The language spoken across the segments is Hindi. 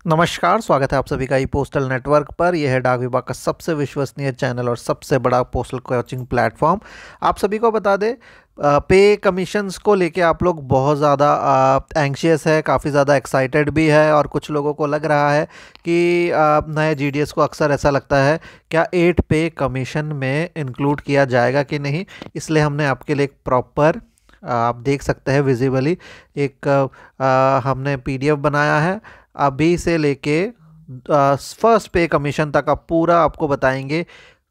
नमस्कार, स्वागत है आप सभी का ई पोस्टल नेटवर्क पर। यह है डाक विभाग का सबसे विश्वसनीय चैनल और सबसे बड़ा पोस्टल कोचिंग प्लेटफॉर्म। आप सभी को बता दें, पे कमीशंस को लेके आप लोग बहुत ज़्यादा एंग्शियस है, काफ़ी ज़्यादा एक्साइटेड भी है और कुछ लोगों को लग रहा है कि नए जीडीएस को अक्सर ऐसा लगता है क्या 8 पे कमीशन में इंक्लूड किया जाएगा कि नहीं। इसलिए हमने आपके लिए एक प्रॉपर, आप देख सकते हैं विजिबली, एक हमने पीडीएफ बनाया है। अभी से लेके फर्स्ट पे कमीशन तक आप पूरा आपको बताएंगे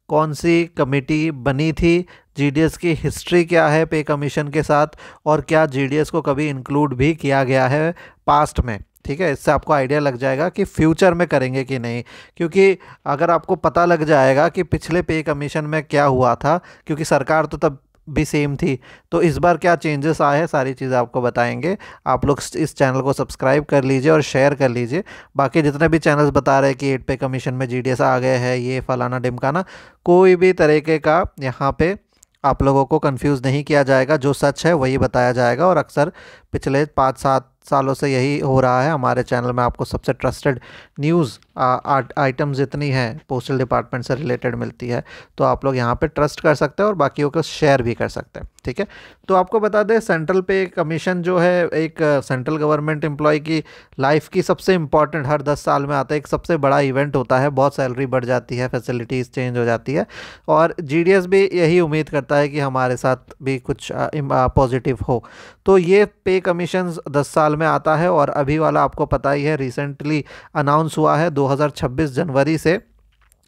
कौन सी कमेटी बनी थी, जीडीएस की हिस्ट्री क्या है पे कमीशन के साथ, और क्या जीडीएस को कभी इंक्लूड भी किया गया है पास्ट में। ठीक है, इससे आपको आइडिया लग जाएगा कि फ्यूचर में करेंगे कि नहीं। क्योंकि अगर आपको पता लग जाएगा कि पिछले पे कमीशन में क्या हुआ था, क्योंकि सरकार तो तब भी सेम थी, तो इस बार क्या चेंजेस आए हैं सारी चीज़ें आपको बताएंगे। आप लोग इस चैनल को सब्सक्राइब कर लीजिए और शेयर कर लीजिए। बाकी जितने भी चैनल्स बता रहे हैं कि 8 पे कमीशन में जीडीएस आ गए हैं, ये फलाना ढिमकाना, कोई भी तरीके का यहाँ पे आप लोगों को कंफ्यूज नहीं किया जाएगा। जो सच है वही बताया जाएगा और अक्सर पिछले 5-7 सालों से यही हो रहा है। हमारे चैनल में आपको सबसे ट्रस्टेड न्यूज़ आइटम्स जितनी हैं पोस्टल डिपार्टमेंट से रिलेटेड मिलती है, तो आप लोग यहाँ पे ट्रस्ट कर सकते हैं और बाकियों को शेयर भी कर सकते हैं। ठीक है, तो आपको बता दें, सेंट्रल पे कमीशन जो है एक सेंट्रल गवर्नमेंट एम्प्लॉय की लाइफ की सबसे इम्पॉर्टेंट, हर 10 साल में आता है, एक सबसे बड़ा इवेंट होता है। बहुत सैलरी बढ़ जाती है, फैसिलिटीज़ चेंज हो जाती है और जीडीएस भी यही उम्मीद करता है कि हमारे साथ भी कुछ पॉजिटिव हो। तो ये पे कमीशन 10 साल में आता है और अभी वाला आपको पता ही है, रिसेंटली अनाउंस हुआ है 2026 जनवरी से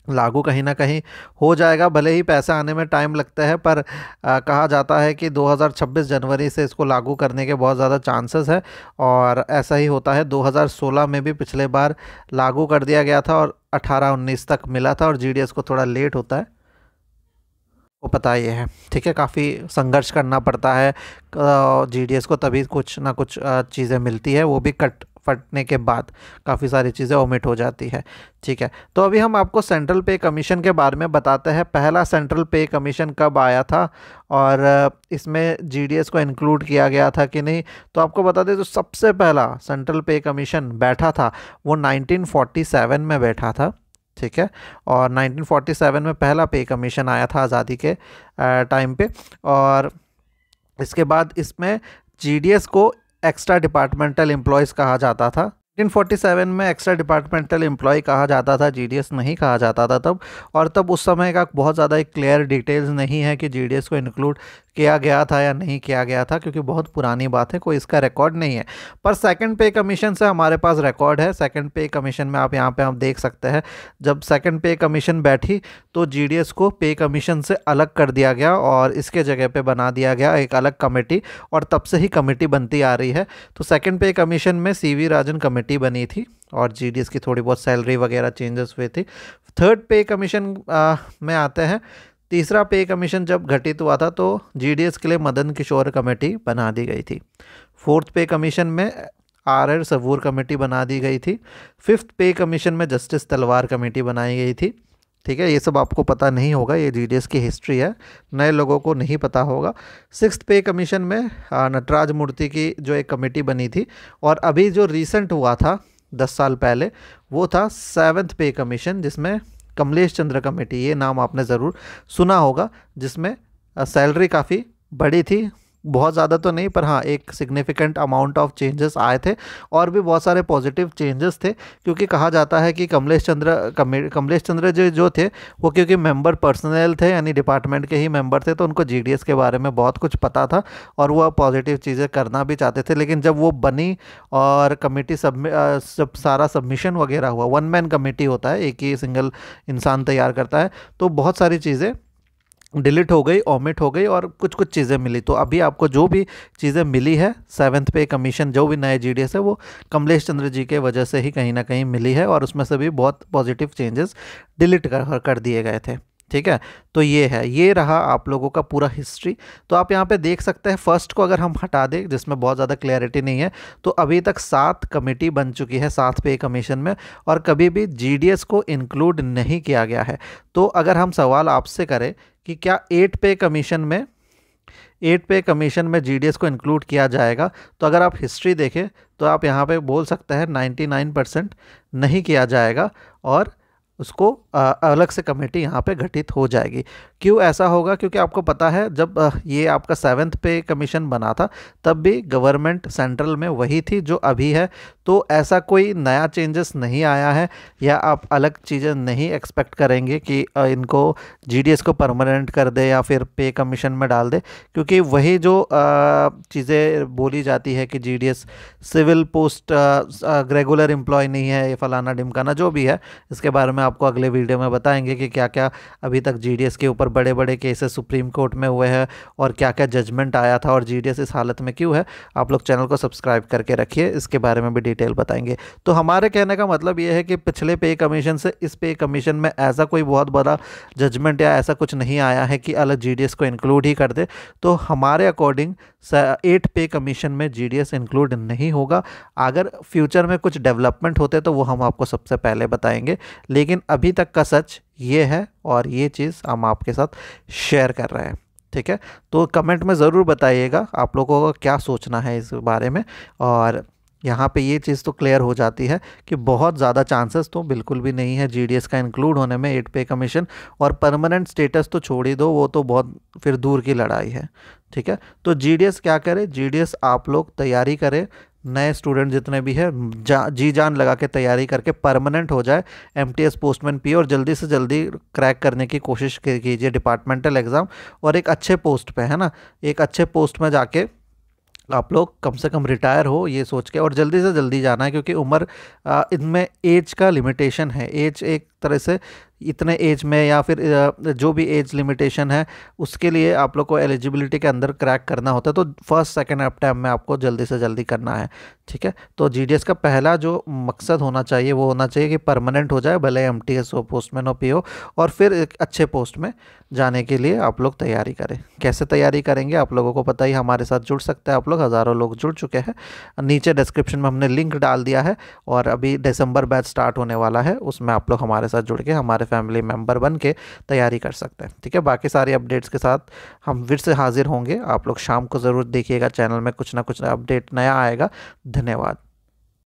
लागू कहीं ना कहीं हो जाएगा। भले ही पैसा आने में टाइम लगता है, पर कहा जाता है कि 2026 जनवरी से इसको लागू करने के बहुत ज़्यादा चांसेस है। और ऐसा ही होता है, 2016 में भी पिछले बार लागू कर दिया गया था और 18-19 तक मिला था, और जीडीएस को थोड़ा लेट होता है, वो पता ही है। ठीक है, काफ़ी संघर्ष करना पड़ता है जीडीएस को, तभी कुछ ना कुछ चीज़ें मिलती है, वो भी कट फटने के बाद काफ़ी सारी चीज़ें ओमिट हो जाती है। ठीक है, तो अभी हम आपको सेंट्रल पे कमीशन के बारे में बताते हैं। पहला सेंट्रल पे कमीशन कब आया था और इसमें जीडीएस को इंक्लूड किया गया था कि नहीं। तो आपको बता दें, जो सबसे पहला सेंट्रल पे कमीशन बैठा था वो 1947 में बैठा था। ठीक है, और 1947 में पहला पे कमीशन आया था आज़ादी के टाइम पे। और इसके बाद इसमें जीडीएस को एक्स्ट्रा डिपार्टमेंटल एम्प्लॉयज़ कहा जाता था। 1947 में एक्स्ट्रा डिपार्टमेंटल एम्प्लॉय कहा जाता था, जीडीएस नहीं कहा जाता था तब। और तब उस समय का बहुत ज़्यादा एक क्लियर डिटेल्स नहीं है कि जीडीएस को इंक्लूड किया गया था या नहीं किया गया था, क्योंकि बहुत पुरानी बात है, कोई इसका रिकॉर्ड नहीं है। पर सेकंड पे कमीशन से हमारे पास रिकॉर्ड है। सेकंड पे कमीशन में आप यहाँ पे हम देख सकते हैं, जब सेकंड पे कमीशन बैठी तो जीडीएस को पे कमीशन से अलग कर दिया गया और इसके जगह पे बना दिया गया एक अलग कमेटी, और तब से ही कमेटी बनती आ रही है। तो सेकंड पे कमीशन में सीवी राजन कमेटी बनी थी और जीडीएस की थोड़ी बहुत सैलरी वगैरह चेंजेस हुए थे। थर्ड पे कमीशन में आते हैं। तीसरा पे कमीशन जब घटित हुआ था तो जीडीएस के लिए मदन किशोर कमेटी बना दी गई थी। फोर्थ पे कमीशन में आर सबूर कमेटी बना दी गई थी। फिफ्थ पे कमीशन में जस्टिस तलवार कमेटी बनाई गई थी। ठीक है, ये सब आपको पता नहीं होगा, ये जीडीएस की हिस्ट्री है, नए लोगों को नहीं पता होगा। सिक्स्थ पे कमीशन में नटराज मूर्ति की जो एक कमेटी बनी थी, और अभी जो रिसेंट हुआ था 10 साल पहले, वो था सेवन्थ पे कमीशन, जिसमें कमलेश चंद्र कमेटी, ये नाम आपने ज़रूर सुना होगा, जिसमें सैलरी काफ़ी बड़ी थी, बहुत ज़्यादा तो नहीं, पर हाँ एक सिग्निफिकेंट अमाउंट ऑफ चेंजेस आए थे और भी बहुत सारे पॉजिटिव चेंजेस थे। क्योंकि कहा जाता है कि कमलेश चंद्र जो थे वो, क्योंकि मेंबर पर्सनल थे, यानी डिपार्टमेंट के ही मेंबर थे, तो उनको जीडीएस के बारे में बहुत कुछ पता था और वो पॉजिटिव चीज़ें करना भी चाहते थे। लेकिन जब वो बनी और कमेटी सब सारा सबमिशन वगैरह हुआ, वन मैन कमेटी होता है, एक ही सिंगल इंसान तैयार करता है, तो बहुत सारी चीज़ें डिलीट हो गई, ओमिट हो गई और कुछ कुछ चीज़ें मिली। तो अभी आपको जो भी चीज़ें मिली है, सेवन्थ पे कमीशन जो भी नए जीडीएस है, वो कमलेश चंद्र जी के वजह से ही कहीं ना कहीं मिली है, और उसमें से भी बहुत पॉजिटिव चेंजेस डिलीट कर दिए गए थे। ठीक है, तो ये है, ये रहा आप लोगों का पूरा हिस्ट्री। तो आप यहाँ पे देख सकते हैं, फर्स्ट को अगर हम हटा दें, जिसमें बहुत ज़्यादा क्लैरिटी नहीं है, तो अभी तक 7 कमेटी बन चुकी है 7 पे कमीशन में, और कभी भी जीडीएस को इंक्लूड नहीं किया गया है। तो अगर हम सवाल आपसे करें कि क्या 8 पे कमीशन में 8 पे कमीशन में जीडीएस को इंक्लूड किया जाएगा। तो अगर आप हिस्ट्री देखें तो आप यहाँ पे बोल सकते हैं 99% नहीं किया जाएगा और उसको अलग से कमेटी यहाँ पे गठित हो जाएगी। क्यों ऐसा होगा? क्योंकि आपको पता है जब ये आपका 7th पे कमीशन बना था तब भी गवर्नमेंट सेंट्रल में वही थी जो अभी है। तो ऐसा कोई नया चेंजेस नहीं आया है या आप अलग चीज़ें नहीं एक्सपेक्ट करेंगे कि इनको जीडीएस को परमानेंट कर दे या फिर पे कमीशन में डाल दे, क्योंकि वही जो चीज़ें बोली जाती है कि GDS civil post regular employ नहीं है, ये फलाना ढिमकाना जो भी है, इसके बारे में आपको अगले वीडियो में बताएंगे कि क्या क्या अभी तक जीडीएस के ऊपर बड़े बड़े केसेस सुप्रीम कोर्ट में हुए हैं और क्या क्या जजमेंट आया था और जीडीएस इस हालत में क्यों है। आप लोग चैनल को सब्सक्राइब करके रखिए, इसके बारे में भी डिटेल बताएंगे। तो हमारे कहने का मतलब ये है कि पिछले पे कमीशन से इस पे कमीशन में ऐसा कोई बहुत बड़ा जजमेंट या ऐसा कुछ नहीं आया है कि अलग जीडीएस को इंक्लूड ही कर दे। तो हमारे अकॉर्डिंग 8 पे कमीशन में जीडीएस इंक्लूड नहीं होगा। अगर फ्यूचर में कुछ डेवलपमेंट होते तो वो हम आपको सबसे पहले बताएंगे, लेकिन अभी तक का सच ये है और ये चीज़ हम आपके साथ शेयर कर रहे हैं। ठीक है, तो कमेंट में ज़रूर बताइएगा आप लोगों को क्या सोचना है इस बारे में। और यहाँ पे ये चीज़ तो क्लियर हो जाती है कि बहुत ज़्यादा चांसेस तो बिल्कुल भी नहीं है जीडीएस का इंक्लूड होने में 8 पे कमीशन, और परमानेंट स्टेटस तो छोड़ ही दो, वो तो बहुत फिर दूर की लड़ाई है। ठीक है, तो जीडीएस क्या करे, जीडीएस आप लोग तैयारी करें, नए स्टूडेंट जितने भी हैं जी जान लगा के तैयारी करके परमानेंट हो जाए एमटीएस पोस्टमैन पी, और जल्दी से जल्दी क्रैक करने की कोशिश कीजिए डिपार्टमेंटल एग्ज़ाम, और एक अच्छे पोस्ट पे, है ना, एक अच्छे पोस्ट में जाके आप लोग कम से कम रिटायर हो ये सोच के, और जल्दी से जल्दी जाना है, क्योंकि उम्र इनमें एज का लिमिटेशन है। एज एक तरह से इतने एज में या फिर जो भी एज लिमिटेशन है उसके लिए आप लोग को एलिजिबिलिटी के अंदर क्रैक करना होता है, तो फर्स्ट सेकंड अटेम्प्ट में आपको जल्दी से जल्दी करना है। ठीक है, तो जीडीएस का पहला जो मकसद होना चाहिए वो होना चाहिए कि परमानेंट हो जाए, भले एमटीएस हो, पोस्टमैन हो, पीओ, और फिर एक अच्छे पोस्ट में जाने के लिए आप लोग तैयारी करें। कैसे तैयारी करेंगे आप लोगों को पता ही, हमारे साथ जुड़ सकते हैं आप लोग, हज़ारों लोग जुड़ चुके हैं। नीचे डिस्क्रिप्शन में हमने लिंक डाल दिया है, और अभी दिसंबर बैच स्टार्ट होने वाला है, उसमें आप लोग हमारे साथ जुड़ के हमारे फैमिली मेम्बर बन के तैयारी कर सकते हैं। ठीक है, बाकी सारी अपडेट्स के साथ हम फिर से हाजिर होंगे। आप लोग शाम को ज़रूर देखिएगा, चैनल में कुछ ना कुछ अपडेट नया आएगा। धन्यवाद।